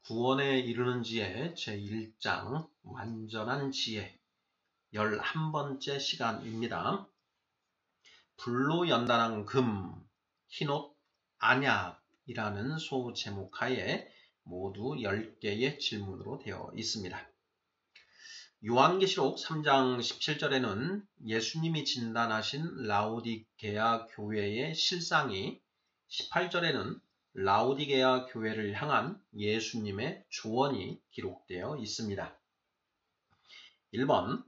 구원에 이르는 지혜 제1장 완전한 지혜 11번째 시간입니다. 불로 연단한 금, 흰옷, 안약이라는 소제목하에 모두 10개의 질문으로 되어 있습니다. 요한계시록 3장 17절에는 예수님이 진단하신 라오디게아 교회의 실상이, 18절에는 라오디게아 교회를 향한 예수님의 조언이 기록되어 있습니다. 1번,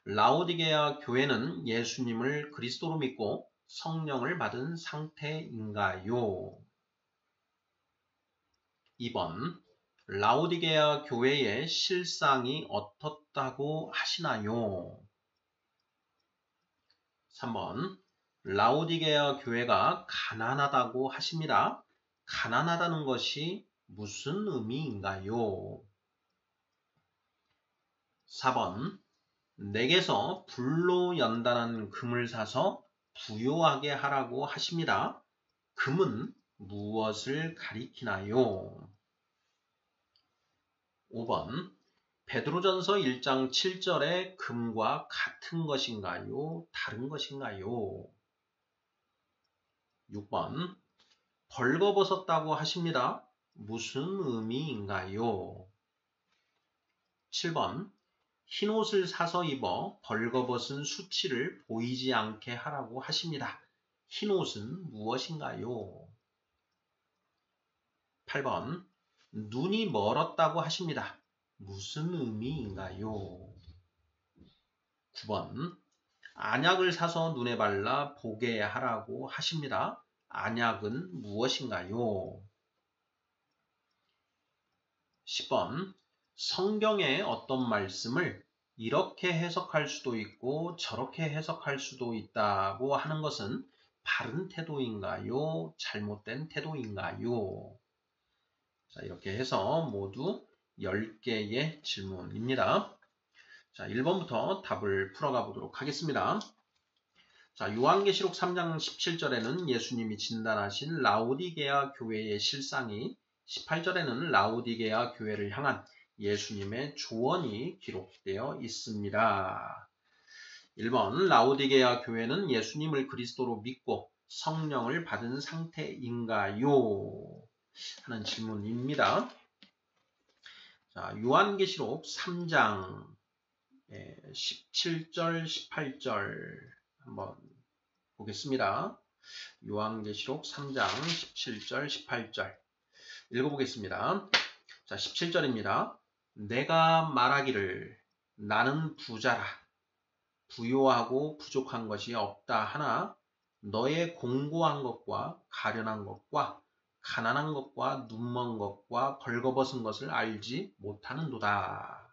라오디게아 교회는 예수님을 그리스도로 믿고 성령을 받은 상태인가요? 2번, 라오디게아 교회의 실상이 어떻다고 하시나요? 3번, 라오디게아 교회가 가난하다고 하십니다. 가난하다는 것이 무슨 의미인가요? 4번, 내게서 불로 연단한 금을 사서 부요하게 하라고 하십니다. 금은 무엇을 가리키나요? 5번, 베드로전서 1장 7절의 금과 같은 것인가요? 다른 것인가요? 6번, 벌거벗었다고 하십니다. 무슨 의미인가요? 7번, 흰옷을 사서 입어 벌거벗은 수치를 보이지 않게 하라고 하십니다. 흰옷은 무엇인가요? 8번, 눈이 멀었다고 하십니다. 무슨 의미인가요? 9번, 안약을 사서 눈에 발라 보게 하라고 하십니다. 안약은 무엇인가요? 10번, 성경의 어떤 말씀을 이렇게 해석할 수도 있고 저렇게 해석할 수도 있다고 하는 것은 바른 태도인가요? 잘못된 태도인가요? 자, 이렇게 해서 모두 10개의 질문입니다. 자, 1번부터 답을 풀어가 보도록 하겠습니다. 자, 요한계시록 3장 17절에는 예수님이 진단하신 라오디게아 교회의 실상이, 18절에는 라오디게아 교회를 향한 예수님의 조언이 기록되어 있습니다. 1번, 라오디게아 교회는 예수님을 그리스도로 믿고 성령을 받은 상태인가요? 하는 질문입니다. 자, 요한계시록 3장 17절, 18절 한번 보겠습니다. 요한계시록 3장 17절, 18절 읽어보겠습니다. 자, 17절입니다. 내가 말하기를 나는 부자라 부요하고 부족한 것이 없다 하나 너의 공고한 것과 가련한 것과 가난한 것과 눈먼 것과 벌거벗은 것을 알지 못하는도다.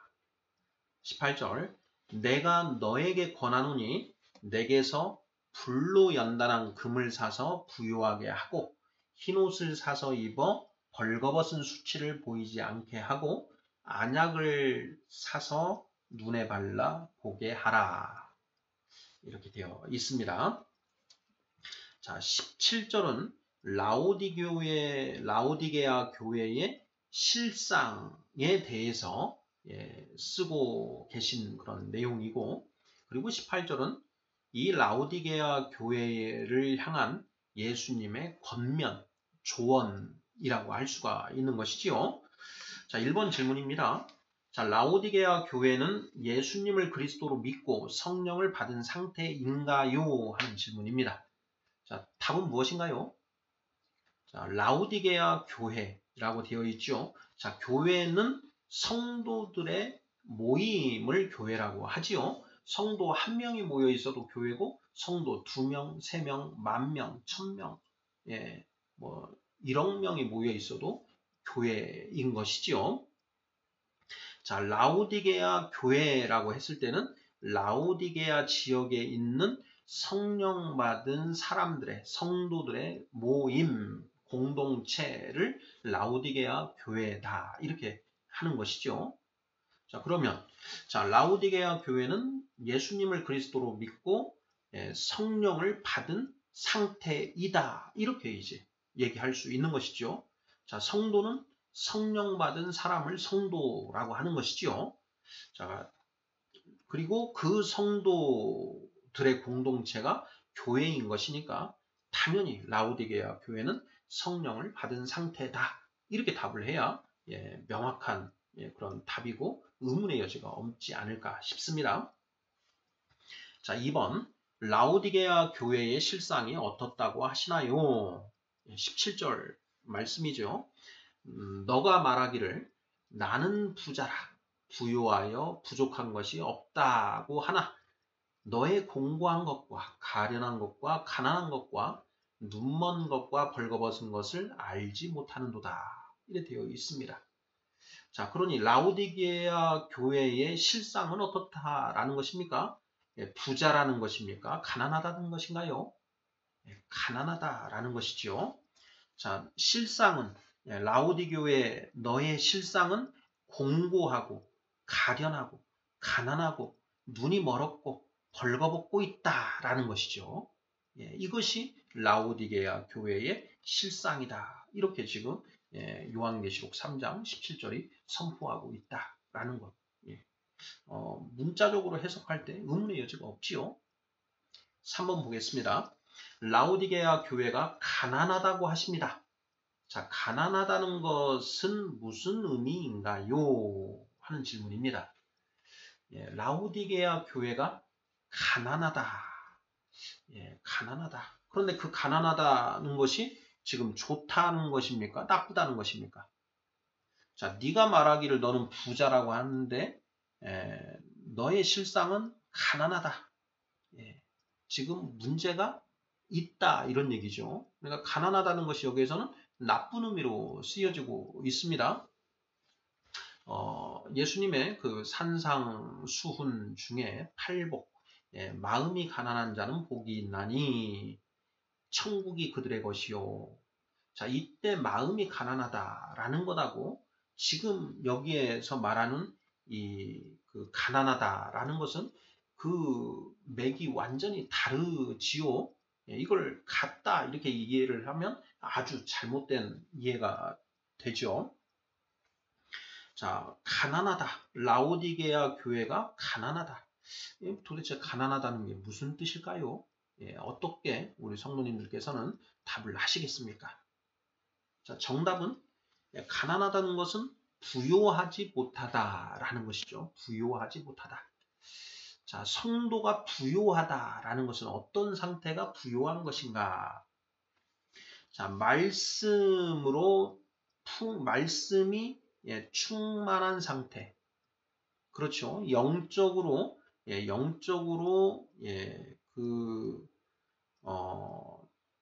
18절, 내가 너에게 권하노니 내게서 불로 연단한 금을 사서 부요하게 하고 흰옷을 사서 입어 벌거벗은 수치를 보이지 않게 하고 안약을 사서 눈에 발라 보게 하라. 이렇게 되어 있습니다. 자, 17절은 라오디게아 교회의 실상에 대해서 쓰고 계신 그런 내용이고, 그리고 18절은 이 라오디게아 교회를 향한 예수님의 권면, 조언이라고 할 수가 있는 것이지요. 자, 1번 질문입니다. 자, 라오디게아 교회는 예수님을 그리스도로 믿고 성령을 받은 상태인가요? 하는 질문입니다. 자, 답은 무엇인가요? 자, 라오디게아 교회라고 되어 있죠. 자, 교회는 성도들의 모임을 교회라고 하지요. 성도 한 명이 모여 있어도 교회고, 성도 2명, 3명, 10,000명, 1000명, 1억 명이 모여 있어도 교회인 것이지요. 자, 라오디게아 교회라고 했을 때는 라오디게아 지역에 있는 성령 받은 사람들의, 성도들의 모임, 공동체를 라오디게아 교회다, 이렇게 하는 것이죠. 자, 그러면 자, 라오디게아 교회는 예수님을 그리스도로 믿고 성령을 받은 상태이다, 이렇게 이제 얘기할 수 있는 것이죠. 자, 성도는 성령 받은 사람을 성도라고 하는 것이지요. 자, 그리고 그 성도들의 공동체가 교회인 것이니까 당연히 라오디게아 교회는 성령을 받은 상태다. 이렇게 답을 해야 명확한 그런 답이고 의문의 여지가 없지 않을까 싶습니다. 자, 2번 라오디게아 교회의 실상이 어떻다고 하시나요? 17절 말씀이죠. 너가 말하기를 나는 부자라 부요하여 부족한 것이 없다고 하나 너의 공고한 것과 가련한 것과 가난한 것과 눈먼 것과 벌거벗은 것을 알지 못하는도다. 이렇게 되어 있습니다. 자, 그러니 라오디게아 교회의 실상은 어떻다라는 것입니까? 부자라는 것입니까? 가난하다는 것인가요? 가난하다라는 것이죠. 자, 실상은 라오디교회 너의 실상은 공고하고 가련하고 가난하고 눈이 멀었고 벌거벗고 있다라는 것이죠. 이것이 라오디게아 교회의 실상이다. 이렇게 지금 요한계시록 3장 17절이 선포하고 있다라는 것. 문자적으로 해석할 때 의문의 여지가 없지요. 3번 보겠습니다. 라오디게아 교회가 가난하다고 하십니다. 자, 가난하다는 것은 무슨 의미인가요? 하는 질문입니다. 라오디게아 교회가 가난하다. 가난하다. 그런데 그 가난하다는 것이 지금 좋다는 것입니까? 나쁘다는 것입니까? 자, 네가 말하기를 너는 부자라고 하는데 너의 실상은 가난하다. 지금 문제가 있다 이런 얘기죠. 그러니까 가난하다는 것이 여기에서는 나쁜 의미로 쓰여지고 있습니다. 예수님의 그 산상수훈 중에 팔복, 마음이 가난한 자는 복이 있나니 천국이 그들의 것이요. 자, 이때 마음이 가난하다라는 것하고 지금 여기에서 말하는 그 가난하다라는 것은 그 맥이 완전히 다르지요. 이걸 같다 이렇게 이해를 하면 아주 잘못된 이해가 되죠. 자, 가난하다. 라오디게아 교회가 가난하다. 도대체 가난하다는 게 무슨 뜻일까요? 어떻게 우리 성도님들께서는 답을 하시겠습니까? 자, 정답은 가난하다는 것은 부요하지 못하다라는 것이죠. 부요하지 못하다. 자, 성도가 부요하다라는 것은 어떤 상태가 부요한 것인가? 자, 말씀이 충만한 상태. 그렇죠. 영적으로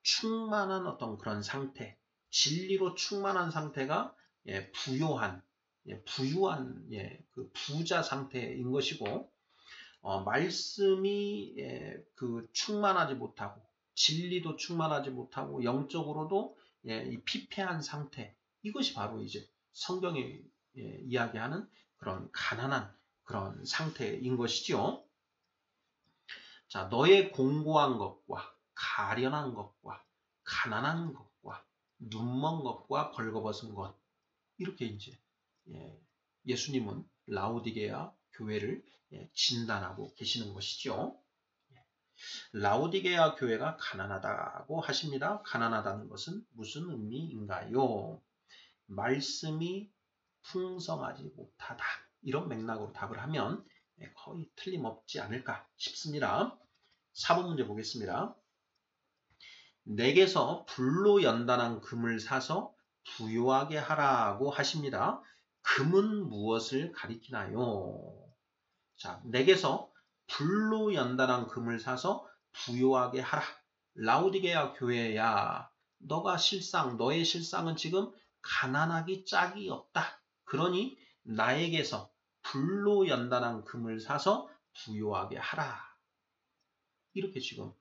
충만한 어떤 그런 상태, 진리로 충만한 상태가 부유한 그 부자 상태인 것이고, 말씀이 그 충만하지 못하고, 진리도 충만하지 못하고, 영적으로도 이 피폐한 상태, 이것이 바로 이제 성경이 이야기하는 그런 가난한 그런 상태인 것이죠. 자, 너의 공고한 것과 가련한 것과 가난한 것과 눈먼 것과 벌거벗은 것, 이렇게 이제 예수님은 라오디게아 교회를 진단하고 계시는 것이죠. 라오디게아 교회가 가난하다고 하십니다. 가난하다는 것은 무슨 의미인가요? 말씀이 풍성하지 못하다. 이런 맥락으로 답을 하면 거의 틀림없지 않을까 싶습니다. 4번 문제 보겠습니다. 내게서 불로 연단한 금을 사서 부요하게 하라고 하십니다. 금은 무엇을 가리키나요? 자, 내게서 불로 연단한 금을 사서 부요하게 하라. 라오디게아 교회야, 너의 실상은 지금 가난하기 짝이 없다. 그러니 나에게서 불로 연단한 금을 사서 부요하게 하라. 이렇게 지금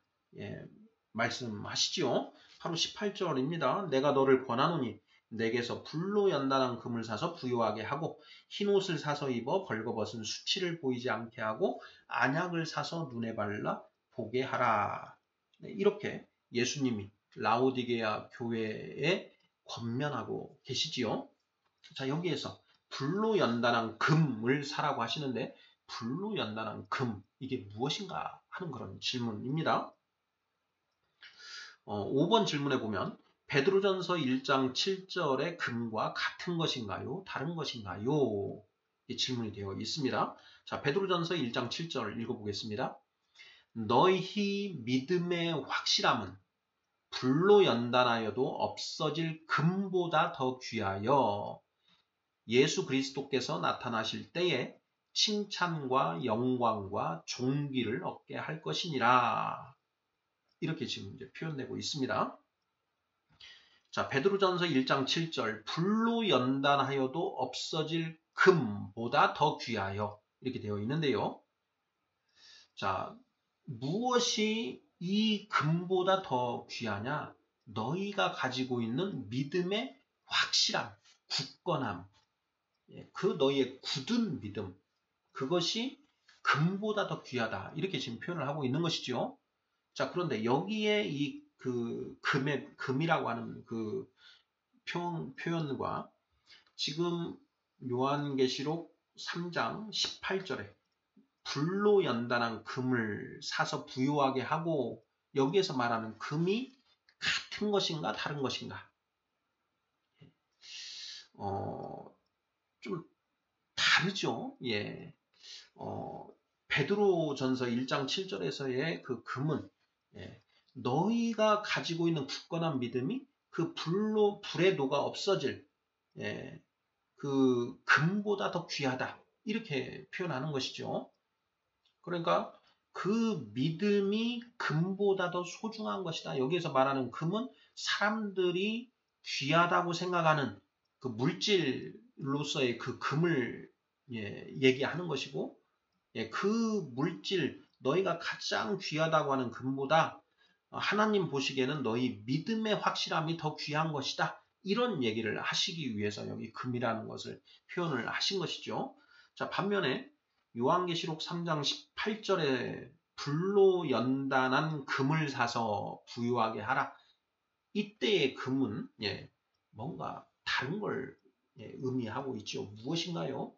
말씀하시지요. 바로 18절입니다. 내가 너를 권하노니 내게서 불로 연단한 금을 사서 부요하게 하고 흰옷을 사서 입어 벌거벗은 수치를 보이지 않게 하고 안약을 사서 눈에 발라 보게 하라. 이렇게 예수님이 라오디게아 교회에 권면하고 계시지요. 자, 여기에서 불로 연단한 금을 사라고 하시는데 불로 연단한 금, 이게 무엇인가 하는 그런 질문입니다. 5번 질문에 보면 베드로전서 1장 7절의 금과 같은 것인가요? 다른 것인가요? 이 질문이 되어 있습니다. 자, 베드로전서 1장 7절 읽어보겠습니다. 너희 믿음의 확실함은 불로 연단하여도 없어질 금보다 더 귀하여 예수 그리스도께서 나타나실 때에 칭찬과 영광과 존귀를 얻게 할 것이니라. 이렇게 지금 이제 표현되고 있습니다. 자, 베드로전서 1장 7절 불로 연단하여도 없어질 금보다 더 귀하여 이렇게 되어 있는데요. 자, 무엇이 이 금보다 더 귀하냐? 너희가 가지고 있는 믿음의 확실함, 굳건함, 그 너희의 굳은 믿음, 그것이 금보다 더 귀하다. 이렇게 지금 표현을 하고 있는 것이죠. 자, 그런데 여기에 이 금이라고 하는 그 표현과 지금 요한계시록 3장 18절에 불로 연단한 금을 사서 부유하게 하고 여기에서 말하는 금이 같은 것인가 다른 것인가? 좀 다르죠. 예. 베드로전서 1장 7절에서의 그 금은 너희가 가지고 있는 굳건한 믿음이 그 불의 도가 없어질 그 금보다 더 귀하다. 이렇게 표현하는 것이죠. 그러니까 그 믿음이 금보다 더 소중한 것이다. 여기에서 말하는 금은 사람들이 귀하다고 생각하는 그 물질로서의 그 금을 얘기하는 것이고, 그 물질, 너희가 가장 귀하다고 하는 금보다 하나님 보시기에는 너희 믿음의 확실함이 더 귀한 것이다. 이런 얘기를 하시기 위해서 여기 금이라는 것을 표현을 하신 것이죠. 자, 반면에 요한계시록 3장 18절에 불로 연단한 금을 사서 부유하게 하라. 이때의 금은 뭔가 다른 걸 의미하고 있죠. 무엇인가요?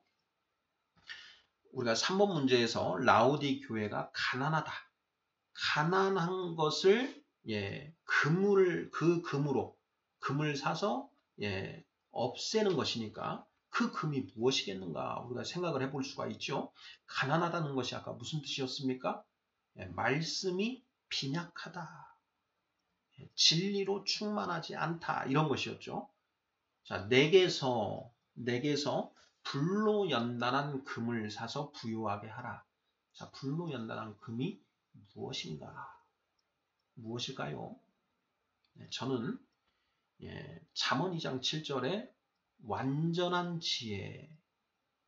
우리가 3번 문제에서 라오디 교회가 가난하다. 가난한 것을 금을 사서 없애는 것이니까 그 금이 무엇이겠는가 우리가 생각을 해볼 수가 있죠. 가난하다는 것이 아까 무슨 뜻이었습니까? 말씀이 빈약하다. 진리로 충만하지 않다. 이런 것이었죠. 자, 내게서 불로 연단한 금을 사서 부유하게 하라. 자, 불로 연단한 금이 무엇일까요? 저는 잠언 2장 7절에 완전한 지혜,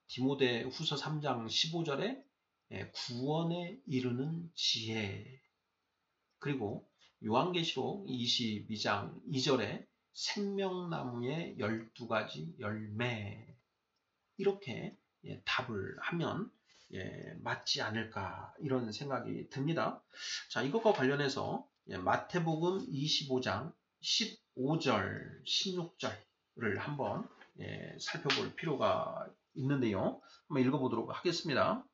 디모데 후서 3장 15절에 구원에 이르는 지혜, 그리고 요한계시록 22장 2절에 생명나무의 12가지 열매, 이렇게 답을 하면 맞지 않을까 이런 생각이 듭니다. 자, 이것과 관련해서 마태복음 25장 15절, 16절을 한번 살펴볼 필요가 있는데요. 한번 읽어보도록 하겠습니다.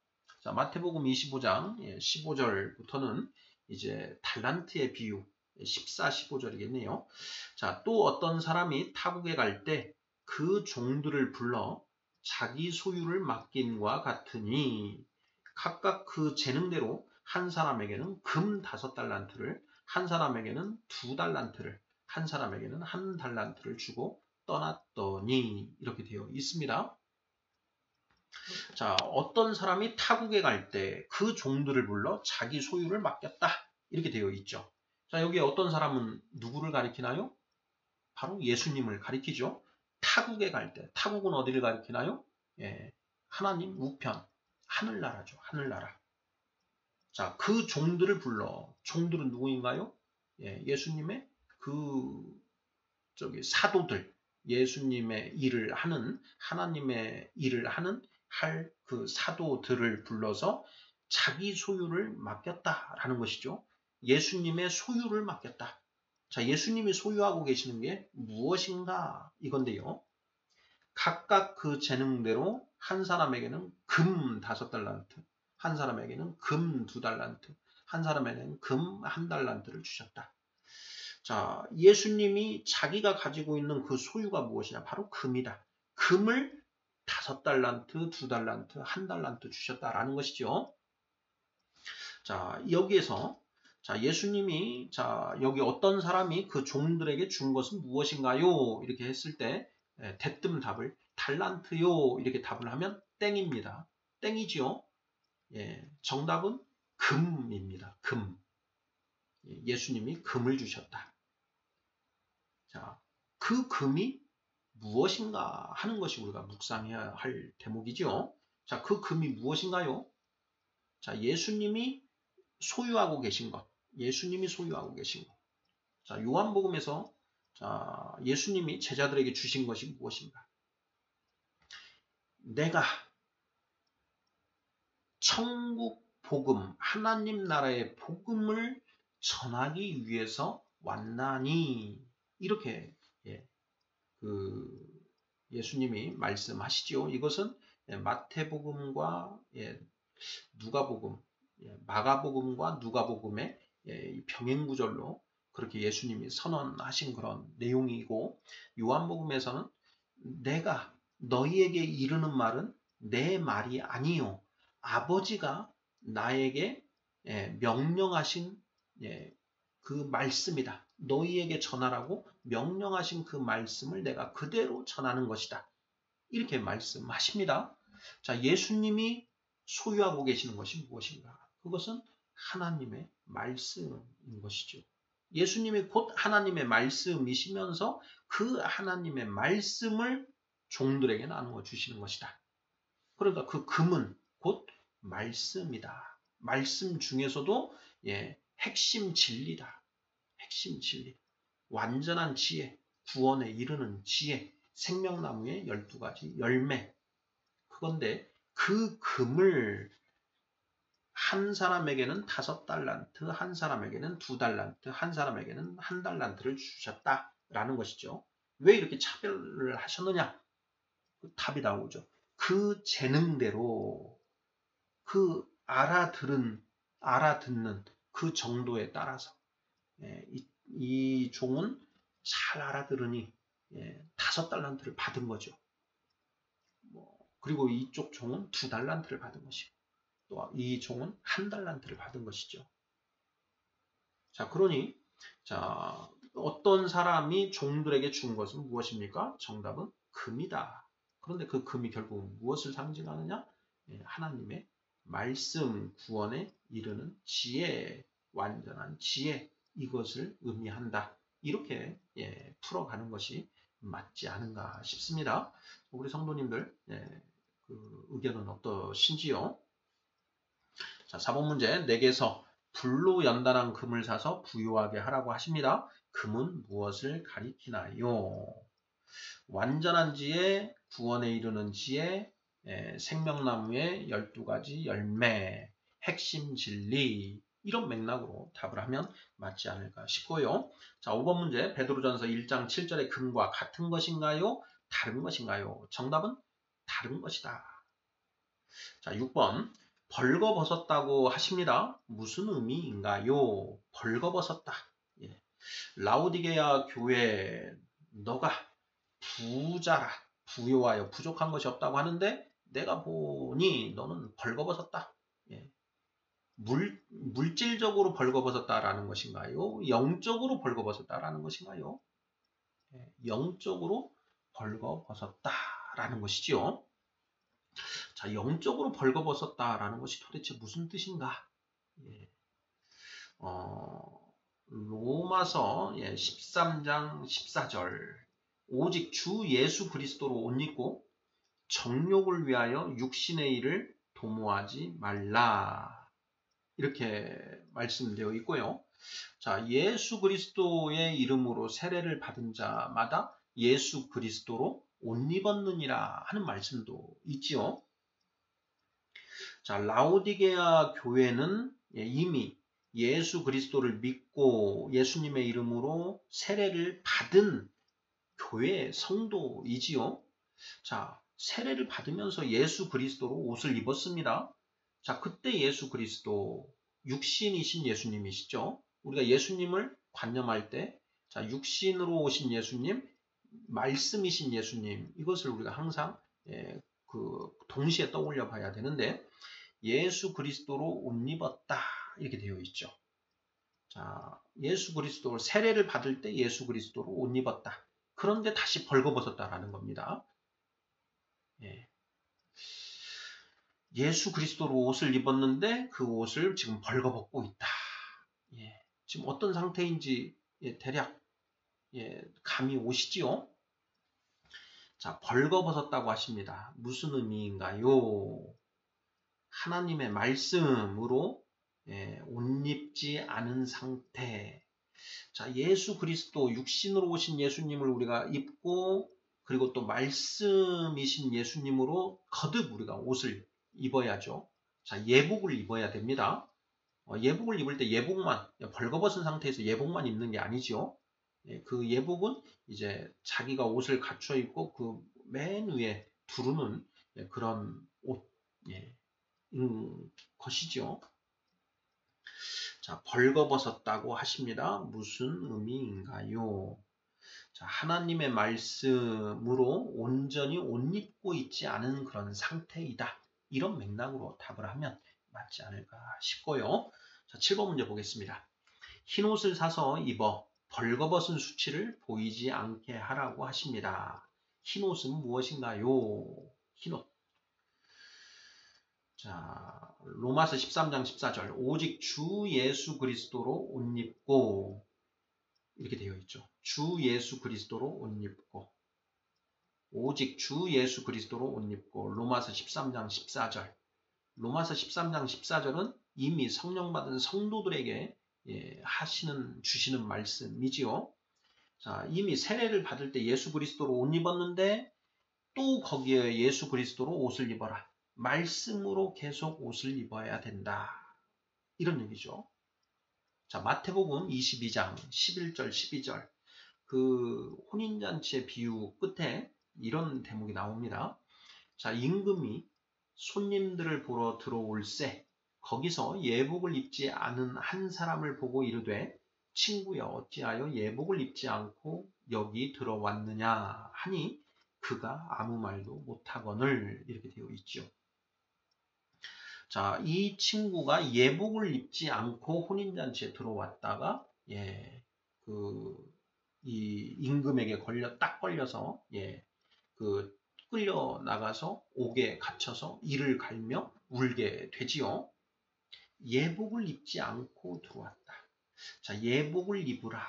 자, 마태복음 25장 15절부터는 이제 달란트의 비유 14, 15절이겠네요. 자, 또 어떤 사람이 타국에 갈 때 그 종들을 불러 자기 소유를 맡긴과 같으니 각각 그 재능대로 한 사람에게는 금 5달란트를, 한 사람에게는 2달란트를, 한 사람에게는 1달란트를 주고 떠났더니 이렇게 되어 있습니다. 자, 어떤 사람이 타국에 갈 때 그 종들을 불러 자기 소유를 맡겼다 이렇게 되어 있죠. 자, 여기에 어떤 사람은 누구를 가리키나요? 바로 예수님을 가리키죠. 타국에 갈 때, 타국은 어디를 가리키나요? 하나님 우편, 하늘나라죠. 하늘나라. 자, 그 종들을 불러. 종들은 누구인가요? 예수님의 사도들, 예수님의 일을 하는, 하나님의 일을 하는 그 사도들을 불러서 자기 소유를 맡겼다라는 것이죠. 예수님의 소유를 맡겼다. 자, 예수님이 소유하고 계시는 게 무엇인가 이건데요. 각각 그 재능대로 한 사람에게는 금 5달란트, 한 사람에게는 금 2달란트, 한 사람에게는 금 1달란트를 주셨다. 자, 예수님이 자기가 가지고 있는 그 소유가 무엇이냐? 바로 금이다. 금을 5달란트, 2달란트, 1달란트 주셨다라는 것이죠. 자, 여기에서 자, 예수님이 자, 여기 어떤 사람이 그 종들에게 준 것은 무엇인가요? 이렇게 했을 때 대뜸 답을 달란트요 이렇게 답을 하면 땡입니다. 땡이지요. 예, 정답은 금입니다. 금. 예수님이 금을 주셨다. 자, 그 금이 무엇인가 하는 것이 우리가 묵상해야 할 대목이죠. 자, 그 금이 무엇인가요? 자, 예수님이 소유하고 계신 것. 예수님이 소유하고 계신 것. 자, 요한복음에서 자, 예수님이 제자들에게 주신 것이 무엇인가? 내가 천국 복음, 하나님 나라의 복음을 전하기 위해서 왔나니 이렇게 예수님이 말씀하시죠. 이것은 마태복음과 누가복음, 마가복음과 누가복음의 병행구절로 그렇게 예수님이 선언하신 그런 내용이고, 요한복음에서는 내가 너희에게 이르는 말은 내 말이 아니요 아버지가 나에게 명령하신 그 말씀이다. 너희에게 전하라고 명령하신 그 말씀을 내가 그대로 전하는 것이다. 이렇게 말씀하십니다. 자, 예수님이 소유하고 계시는 것이 무엇인가? 그것은 하나님의 말씀인 것이죠. 예수님이 곧 하나님의 말씀이시면서 그 하나님의 말씀을 종들에게 나누어 주시는 것이다. 그러니까 그 금은 곧 말씀이다. 말씀 중에서도 핵심 진리다. 핵심 진리. 완전한 지혜, 구원에 이르는 지혜, 생명나무의 12가지 열매. 그건데 그 금을 한 사람에게는 5달란트, 한 사람에게는 2달란트, 한 사람에게는 1달란트를 주셨다라는 것이죠. 왜 이렇게 차별을 하셨느냐? 답이 나오죠. 그 재능대로 그 알아듣는 그 정도에 따라서 이 종은 잘 알아들으니 5달란트를 받은 거죠. 그리고 이쪽 종은 2달란트를 받은 것이고 또 이 종은 1달란트를 받은 것이죠. 자, 그러니 자, 어떤 사람이 종들에게 준 것은 무엇입니까? 정답은 금이다. 그런데 그 금이 결국 무엇을 상징하느냐? 하나님의 말씀, 구원에 이르는 지혜, 완전한 지혜, 이것을 의미한다. 이렇게 풀어가는 것이 맞지 않은가 싶습니다. 우리 성도님들 그 의견은 어떠신지요? 자, 4번 문제. 내게서 불로 연단한 금을 사서 부유하게 하라고 하십니다. 금은 무엇을 가리키나요? 완전한 지혜, 구원에 이르는 지혜, 생명나무의 12가지 열매, 핵심 진리, 이런 맥락으로 답을 하면 맞지 않을까 싶고요. 자, 5번 문제. 베드로전서 1장 7절의 금과 같은 것인가요? 다른 것인가요? 정답은 다른 것이다. 자, 6번. 벌거벗었다고 하십니다. 무슨 의미인가요? 벌거벗었다. 라오디게아 교회 너가 부자라, 부요하여 부족한 것이 없다고 하는데 내가 보니 너는 벌거벗었다. 물질적으로 벌거벗었다라는 것인가요? 영적으로 벌거벗었다라는 것인가요? 영적으로 벌거벗었다라는 것이지요. 자, 영적으로 벌거벗었다라는 것이 도대체 무슨 뜻인가? 로마서 13장 14절. 오직 주 예수 그리스도로 옷 입고 정욕을 위하여 육신의 일을 도모하지 말라. 이렇게 말씀되어 있고요. 자, 예수 그리스도의 이름으로 세례를 받은 자마다 예수 그리스도로 옷 입었느니라 하는 말씀도 있지요. 자, 라오디게아 교회는 이미 예수 그리스도를 믿고 예수님의 이름으로 세례를 받은 교회 성도이지요. 자, 세례를 받으면서 예수 그리스도로 옷을 입었습니다. 자, 그때 예수 그리스도 육신이신 예수님이시죠. 우리가 예수님을 관념할 때, 자, 육신으로 오신 예수님, 말씀이신 예수님, 이것을 우리가 항상 동시에 떠올려 봐야 되는데, 예수 그리스도로 옷 입었다 이렇게 되어 있죠. 자, 예수 그리스도를 세례를 받을 때 예수 그리스도로 옷 입었다. 그런데 다시 벌거벗었다라는 겁니다. 예수 그리스도로 옷을 입었는데 그 옷을 지금 벌거벗고 있다. 지금 어떤 상태인지 대략 감이 오시지요? 자, 벌거벗었다고 하십니다. 무슨 의미인가요? 하나님의 말씀으로 옷 입지 않은 상태. 자, 예수 그리스도 육신으로 오신 예수님을 우리가 입고 그리고 또 말씀이신 예수님으로 거듭 우리가 옷을 입어야죠. 자, 예복을 입어야 됩니다. 예복을 입을 때 예복만 벌거벗은 상태에서 예복만 입는 게 아니죠. 그 예복은 이제 자기가 옷을 갖춰 입고 그 맨 위에 두르는 그런 옷 것이죠. 자, 벌거벗었다고 하십니다. 무슨 의미인가요? 자, 하나님의 말씀으로 온전히 옷 입고 있지 않은 그런 상태이다. 이런 맥락으로 답을 하면 맞지 않을까 싶고요. 자, 7번 문제 보겠습니다. 흰 옷을 사서 입어 벌거벗은 수치를 보이지 않게 하라고 하십니다. 흰 옷은 무엇인가요? 흰 옷. 자, 로마서 13장 14절. 오직 주 예수 그리스도로 옷 입고 이렇게 되어 있죠. 주 예수 그리스도로 옷 입고. 오직 주 예수 그리스도로 옷 입고. 로마서 13장 14절. 로마서 13장 14절은 이미 성령 받은 성도들에게 주시는 말씀이지요. 자, 이미 세례를 받을 때 예수 그리스도로 옷 입었는데 또 거기에 예수 그리스도로 옷을 입어라. 말씀으로 계속 옷을 입어야 된다. 이런 얘기죠. 자, 마태복음 22장 11절 12절 그 혼인잔치의 비유 끝에 이런 대목이 나옵니다. 자, 임금이 손님들을 보러 들어올세 거기서 예복을 입지 않은 한 사람을 보고 이르되 친구여 어찌하여 예복을 입지 않고 여기 들어왔느냐 하니 그가 아무 말도 못하거늘 이렇게 되어 있죠. 자, 이 친구가 예복을 입지 않고 혼인잔치에 들어왔다가 이 임금에게 딱 걸려서 끌려 나가서 옥에 갇혀서 이를 갈며 울게 되지요. 예복을 입지 않고 들어왔다. 자, 예복을 입으라.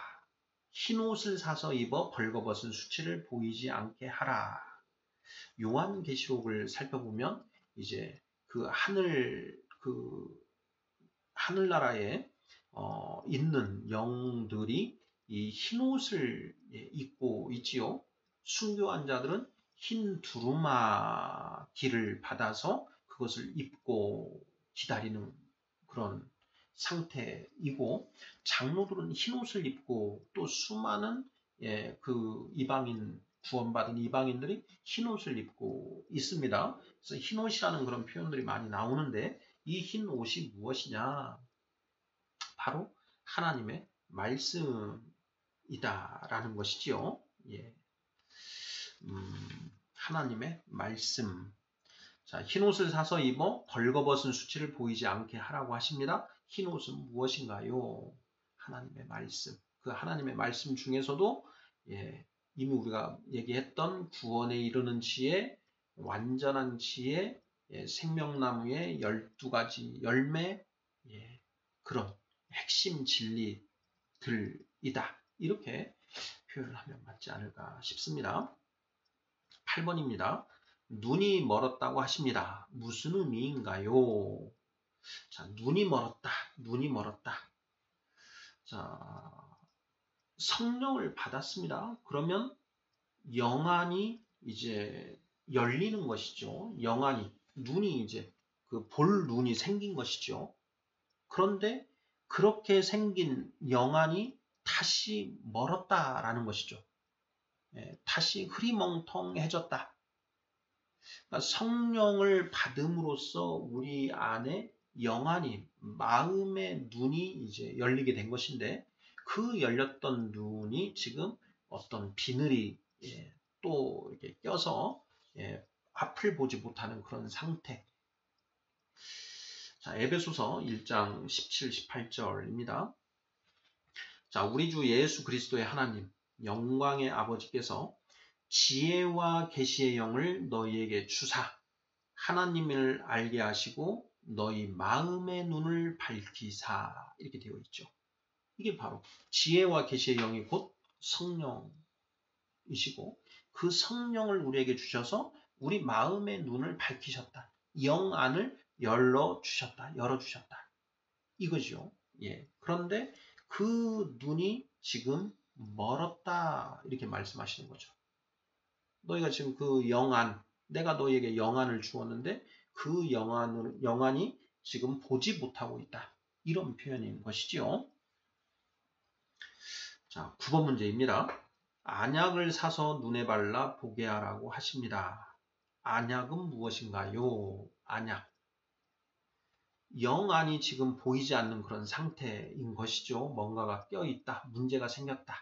흰 옷을 사서 입어 벌거벗은 수치를 보이지 않게 하라. 요한계시록을 살펴보면 이제 하늘나라에 있는 영들이 이 흰 옷을 입고 있지요. 순교한 자들은 흰 두루마기를 받아서 그것을 입고 기다리는 그런 상태이고 장로들은 흰 옷을 입고 또 수많은 그 구원받은 이방인들이 흰 옷을 입고 있습니다. 그래서 흰 옷이라는 그런 표현들이 많이 나오는데 이 흰 옷이 무엇이냐? 바로 하나님의 말씀이다라는 것이지요. 하나님의 말씀. 자, 흰 옷을 사서 입어 벌거벗은 수치를 보이지 않게 하라고 하십니다. 흰 옷은 무엇인가요? 하나님의 말씀. 그 하나님의 말씀 중에서도 이미 우리가 얘기했던 구원에 이르는 지혜, 완전한 지혜, 생명나무의 12가지 열매, 그런 핵심 진리들이다. 이렇게 표현을 하면 맞지 않을까 싶습니다. 8번입니다. 눈이 멀었다고 하십니다. 무슨 의미인가요? 자, 눈이 멀었다. 눈이 멀었다. 자, 성령을 받았습니다. 그러면 영안이 이제 열리는 것이죠. 영안이, 눈이 이제 볼 눈이 생긴 것이죠. 그런데 그렇게 생긴 영안이 다시 멀었다라는 것이죠. 다시 흐리멍텅해졌다. 그러니까 성령을 받음으로써 우리 안에 영안이, 마음의 눈이 이제 열리게 된 것인데, 그 열렸던 눈이 지금 어떤 비늘이 또 이렇게 껴서 앞을 보지 못하는 그런 상태. 자, 에베소서 1장 17, 18절입니다. 자, 우리 주 예수 그리스도의 하나님, 영광의 아버지께서 지혜와 계시의 영을 너희에게 주사 하나님을 알게 하시고 너희 마음의 눈을 밝히사, 이렇게 되어 있죠. 이게 바로 지혜와 계시의 영이 곧 성령이시고, 그 성령을 우리에게 주셔서 우리 마음의 눈을 밝히셨다. 영 안을 열어주셨다. 이거죠. 그런데 그 눈이 지금 멀었다, 이렇게 말씀하시는 거죠. 너희가 지금 그 영안, 내가 너희에게 영안을 주었는데 그 영안이 지금 보지 못하고 있다. 이런 표현인 것이지요. 자, 9번 문제입니다. 안약을 사서 눈에 발라 보게 하라고 하십니다. 안약은 무엇인가요? 안약. 영안이 지금 보이지 않는 그런 상태인 것이죠. 뭔가가 껴있다, 문제가 생겼다,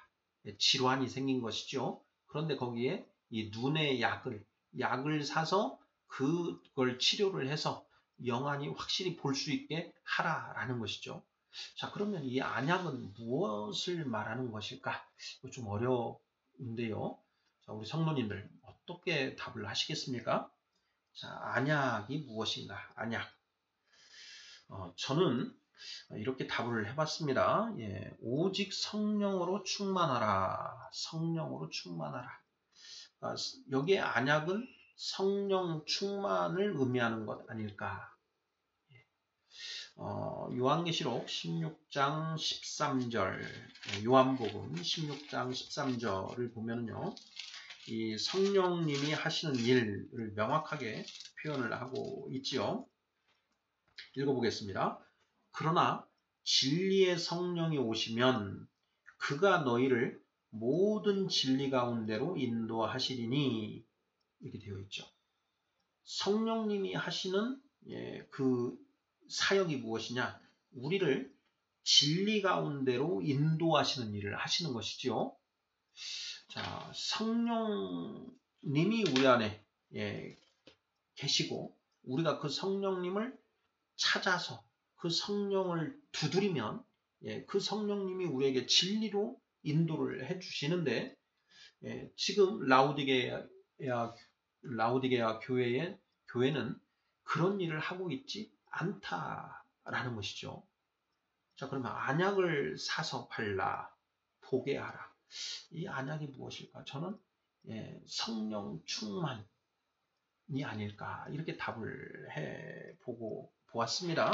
질환이 생긴 것이죠. 그런데 거기에 이 눈의 약을 사서 그걸 치료를 해서 영안이 확실히 볼 수 있게 하라라는 것이죠. 자, 그러면 이 안약은 무엇을 말하는 것일까? 좀 어려운데요. 자, 우리 성도님들 어떻게 답을 하시겠습니까? 자, 안약이 무엇인가? 안약. 저는 이렇게 답을 해봤습니다. 오직 성령으로 충만하라. 성령으로 충만하라. 여기에 안약은 성령 충만을 의미하는 것 아닐까. 요한계시록 16장 13절, 요한복음 16장 13절을 보면요, 이 성령님이 하시는 일을 명확하게 표현을 하고 있지요. 읽어보겠습니다. 그러나 진리의 성령이 오시면 그가 너희를 모든 진리 가운데로 인도하시리니, 이렇게 되어 있죠. 성령님이 하시는 그 사역이 무엇이냐? 우리를 진리 가운데로 인도하시는 일을 하시는 것이죠. 자, 성령님이 우리 안에 계시고 우리가 그 성령님을 찾아서 그 성령을 두드리면 그 성령님이 우리에게 진리로 인도를 해주시는데, 지금 라우디게아 교회는 그런 일을 하고 있지 않다라는 것이죠. 자, 그러면 안약을 사서 발라 보게 하라. 이 안약이 무엇일까? 저는 성령 충만이 아닐까, 이렇게 답을 해보고 보았습니다.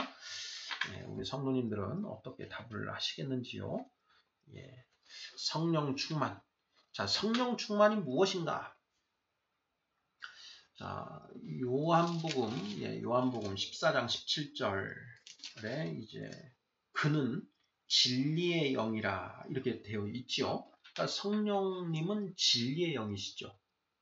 우리 성도님들은 어떻게 답을 하시겠는지요? 성령 충만. 자, 성령 충만이 무엇인가? 자, 요한복음 14장 17절에 이제 그는 진리의 영이라, 이렇게 되어 있지요. 그러니까 성령님은 진리의 영이시죠.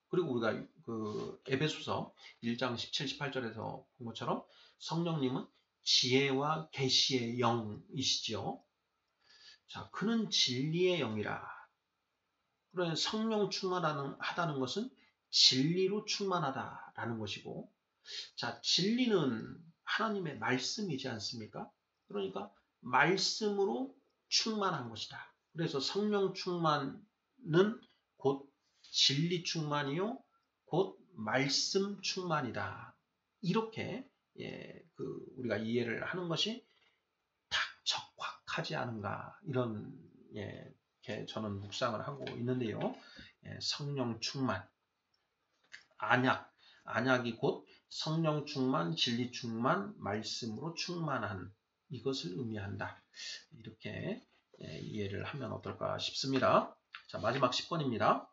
그리고 우리가 그 에베소서 1장 17, 18절에서 본 것처럼 성령님은 지혜와 계시의 영이시죠. 자, 그는 진리의 영이라. 그러면 성령 충만하다는 것은 진리로 충만하다라는 것이고, 자, 진리는 하나님의 말씀이지 않습니까? 그러니까 말씀으로 충만한 것이다. 그래서 성령 충만은 곧 진리 충만이요, 곧 말씀 충만이다. 이렇게 우리가 이해를 하는 것이 딱 적확하지 않은가, 이런 저는 묵상을 하고 있는데요. 성령 충만, 안약이 곧 성령 충만, 진리 충만, 말씀으로 충만한, 이것을 의미한다. 이렇게 이해를 하면 어떨까 싶습니다. 자, 마지막 10번입니다.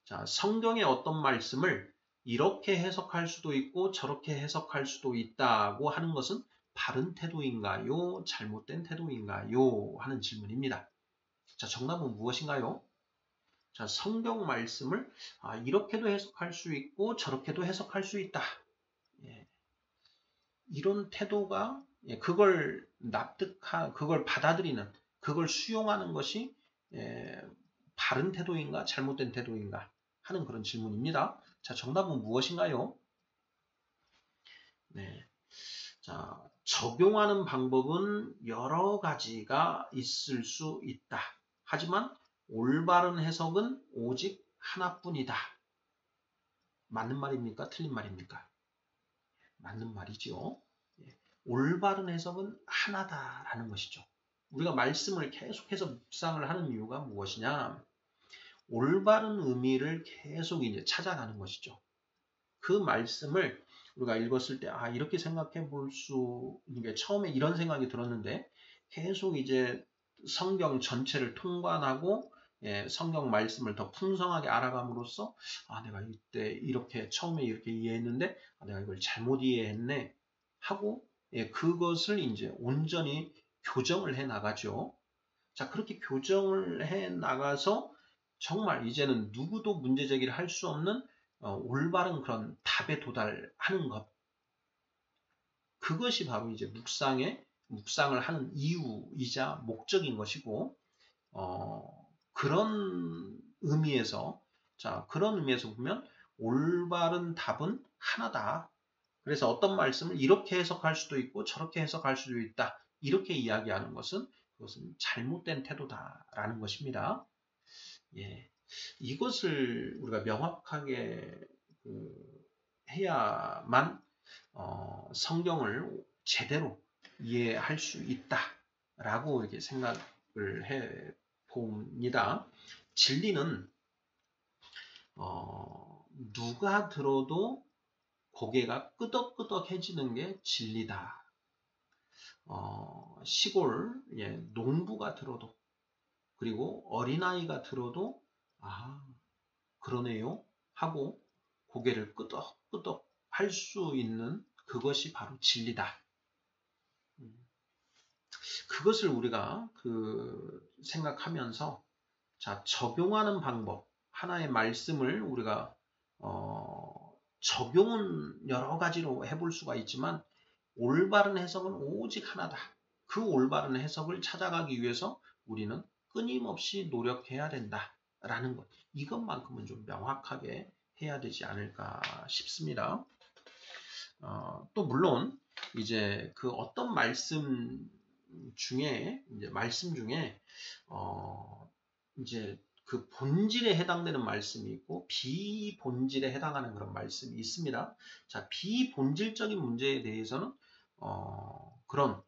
자, 성경의 어떤 말씀을 이렇게 해석할 수도 있고 저렇게 해석할 수도 있다고 하는 것은 바른 태도인가요? 잘못된 태도인가요? 하는 질문입니다. 자, 정답은 무엇인가요? 자, 성경 말씀을 이렇게도 해석할 수 있고 저렇게도 해석할 수 있다. 예, 이런 태도가 그걸 그걸 받아들이는, 그걸 수용하는 것이 바른 태도인가 잘못된 태도인가 하는 그런 질문입니다. 자, 정답은 무엇인가요? 네. 자, 적용하는 방법은 여러 가지가 있을 수 있다. 하지만 올바른 해석은 오직 하나뿐이다. 맞는 말입니까? 틀린 말입니까? 맞는 말이죠. 올바른 해석은 하나다라는 것이죠. 우리가 말씀을 계속해서 묵상을 하는 이유가 무엇이냐? 올바른 의미를 계속 이제 찾아가는 것이죠. 그 말씀을 우리가 읽었을 때, 이렇게 생각해 볼 수 있는 게 처음에 이런 생각이 들었는데, 계속 이제 성경 전체를 통관하고, 성경 말씀을 더 풍성하게 알아감으로써, 내가 이때 이렇게, 처음에 이렇게 이해했는데, 내가 이걸 잘못 이해했네. 하고, 그것을 이제 온전히 교정을 해 나가죠. 자, 그렇게 교정을 해 나가서, 정말 이제는 누구도 문제 제기를 할 수 없는 올바른 그런 답에 도달하는 것. 그것이 바로 이제 묵상을 하는 이유이자 목적인 것이고, 그런 의미에서, 그런 의미에서 보면 올바른 답은 하나다. 그래서 어떤 말씀을 이렇게 해석할 수도 있고 저렇게 해석할 수도 있다. 이렇게 이야기하는 것은 그것은 잘못된 태도다라는 것입니다. 예. 이것을 우리가 명확하게 해야만 성경을 제대로 이해할 수 있다라고 이렇게 생각을 해 봅니다. 진리는 누가 들어도 고개가 끄덕끄덕해지는 게 진리다. 시골 농부가 들어도, 그리고 어린아이가 들어도 그러네요 하고 고개를 끄덕끄덕 할 수 있는 그것이 바로 진리다. 그것을 우리가 생각하면서 적용하는 방법, 하나의 말씀을 우리가 적용은 여러 가지로 해볼 수가 있지만 올바른 해석은 오직 하나다. 그 올바른 해석을 찾아가기 위해서 우리는 끊임없이 노력해야 된다라는 것. 이것만큼은 좀 명확하게 해야 되지 않을까 싶습니다. 또 물론 이제 그 어떤 말씀 중에 이제 그 본질에 해당되는 말씀이 있고 비본질에 해당하는 그런 말씀이 있습니다. 자, 비본질적인 문제에 대해서는 그런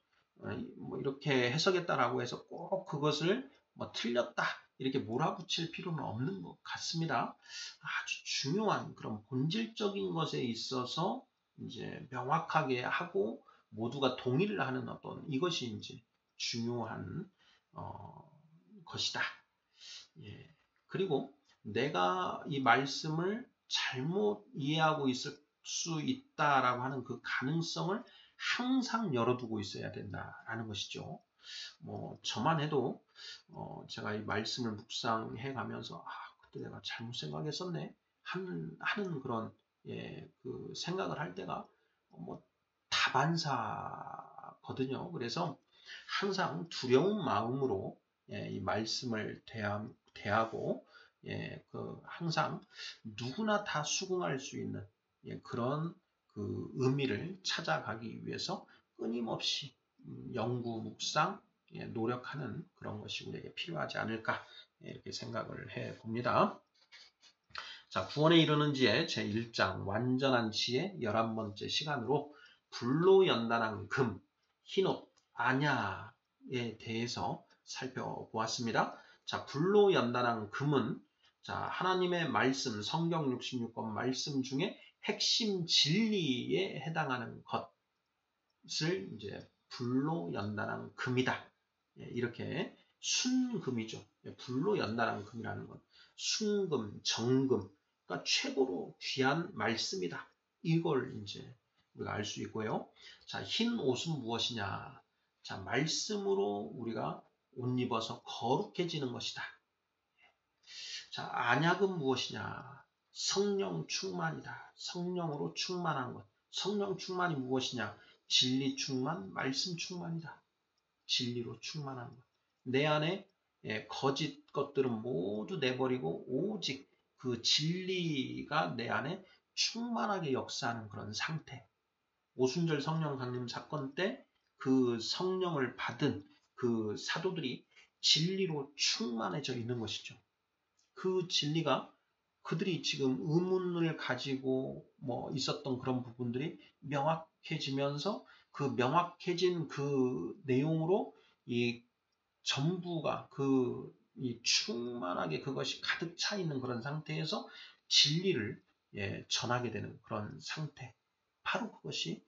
뭐 이렇게 해석했다라고 해서 꼭 그것을 뭐 틀렸다 이렇게 몰아붙일 필요는 없는 것 같습니다. 아주 중요한 그런 본질적인 것에 있어서 이제 명확하게 하고 모두가 동의를 하는 어떤 이것이 이제 중요한 것이다. 예. 그리고 내가 이 말씀을 잘못 이해하고 있을 수 있다라고 하는 그 가능성을 항상 열어두고 있어야 된다라는 것이죠. 뭐 저만 해도 제가 이 말씀을 묵상해 가면서 그때 내가 잘못 생각했었네 하는 그런 그 생각을 할 때가 뭐 다반사거든요. 그래서 항상 두려운 마음으로 이 말씀을 대하고 항상 누구나 다 수긍할 수 있는 그런 그 의미를 찾아가기 위해서 끊임없이 연구, 묵상, 노력하는 그런 것이 우리에게 필요하지 않을까 이렇게 생각을 해 봅니다. 자, 구원에 이르는 지혜 제1장 완전한 지혜 11번째 시간으로 불로 연단한 금, 흰옷, 안야에 대해서 살펴보았습니다. 자, 불로 연단한 금은 하나님의 말씀, 성경 66권 말씀 중에 핵심 진리에 해당하는 것을 이제 불로 연단한 금이다. 이렇게 순금이죠. 불로 연단한 금이라는 건 순금, 정금, 그러니까 최고로 귀한 말씀이다. 이걸 이제 우리가 알 수 있고요. 자, 흰 옷은 무엇이냐? 자, 말씀으로 우리가 옷 입어서 거룩해지는 것이다. 자, 안약은 무엇이냐? 성령 충만이다. 성령으로 충만한 것. 성령 충만이 무엇이냐? 진리 충만, 말씀 충만이다. 진리로 충만한 것. 내 안에 거짓 것들은 모두 내버리고 오직 그 진리가 내 안에 충만하게 역사하는 그런 상태. 오순절 성령 강림 사건 때 그 성령을 받은 그 사도들이 진리로 충만해져 있는 것이죠. 그 진리가 그들이 지금 의문을 가지고 뭐 있었던 그런 부분들이 명확해지면서 그 명확해진 그 내용으로 이 전부가 이 충만하게 그것이 가득 차 있는 그런 상태에서 진리를 전하게 되는 그런 상태. 바로 그것이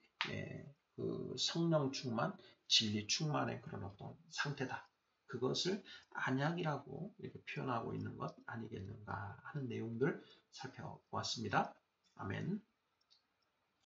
그 성령 충만, 진리 충만의 그런 어떤 상태다. 그것을 안약이라고 이렇게 표현하고 있는 것 아니겠는가 하는 내용들 살펴보았습니다. 아멘.